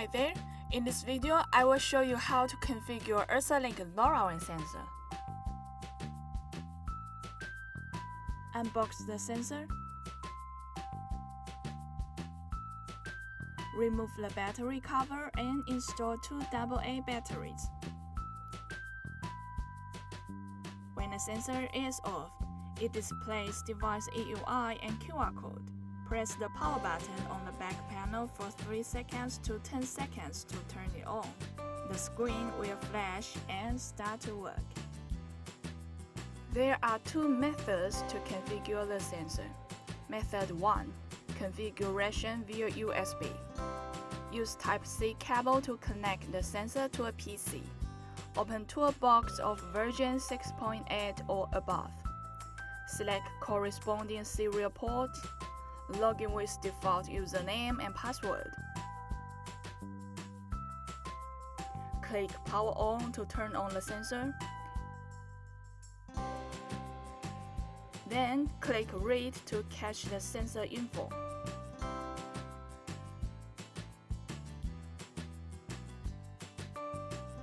Hi there, in this video I will show you how to configure Ursalink LoRaWAN sensor. Unbox the sensor. Remove the battery cover and install two AA batteries. When the sensor is off, it displays device EUI and QR code. Press the power button on the back panel for 3 seconds to 10 seconds to turn it on. The screen will flash and start to work. There are two methods to configure the sensor. Method 1. Configuration via USB. Use Type-C cable to connect the sensor to a PC. Open Toolbox of version 6.8 or above. Select corresponding serial port. Log in with default username and password. Click Power On to turn on the sensor. Then click Read to cache the sensor info.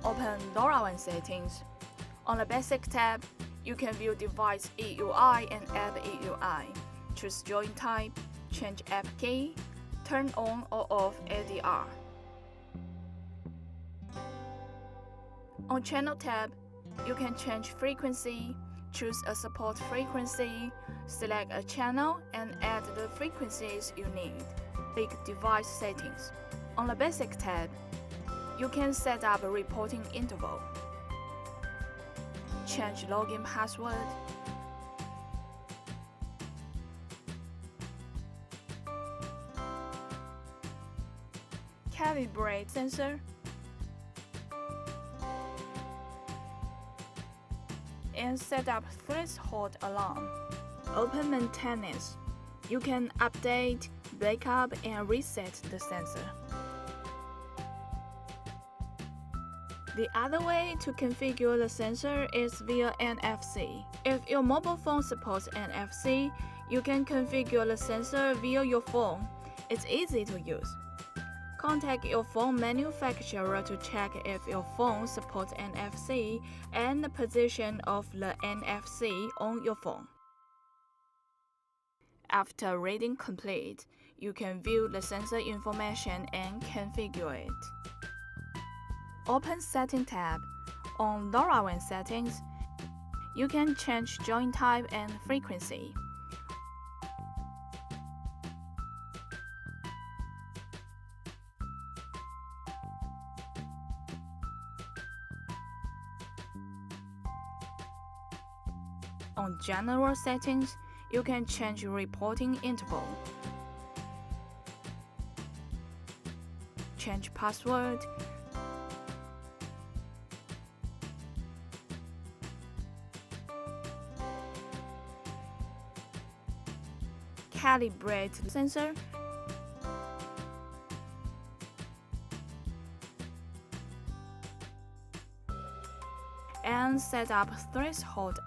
Open LoRaWAN settings. On the Basic tab, you can view device EUI and add EUI. Choose join type, change app key, turn on or off ADR. On Channel tab, you can change frequency, choose a support frequency, select a channel and add the frequencies you need. Click Device Settings. On the Basic tab, you can set up a reporting interval. Change login password. Calibrate sensor. And set up threshold alarm. Open maintenance. You can update, backup, and reset the sensor. The other way to configure the sensor is via NFC. If your mobile phone supports NFC, you can configure the sensor via your phone. It's easy to use. Contact your phone manufacturer to check if your phone supports NFC and the position of the NFC on your phone. After reading complete, you can view the sensor information and configure it. Open Setting tab. On LoRaWAN settings, you can change join type and frequency. On General settings, you can change reporting interval. Change password. Calibrate the sensor. And set up threshold.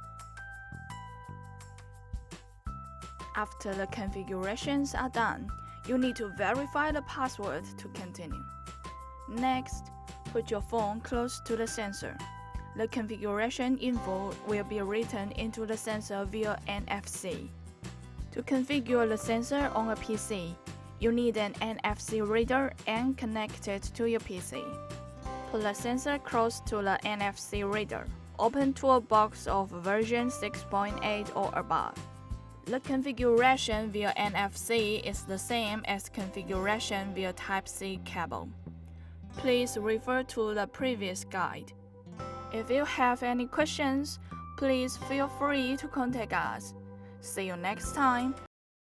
After the configurations are done, you need to verify the password to continue. Next, put your phone close to the sensor. The configuration info will be written into the sensor via NFC. To configure the sensor on a PC, you need an NFC reader and connect it to your PC. Put the sensor close to the NFC reader. Open Toolbox of version 6.8 or above. The configuration via NFC is the same as configuration via Type-C cable. Please refer to the previous guide. If you have any questions, please feel free to contact us. See you next time.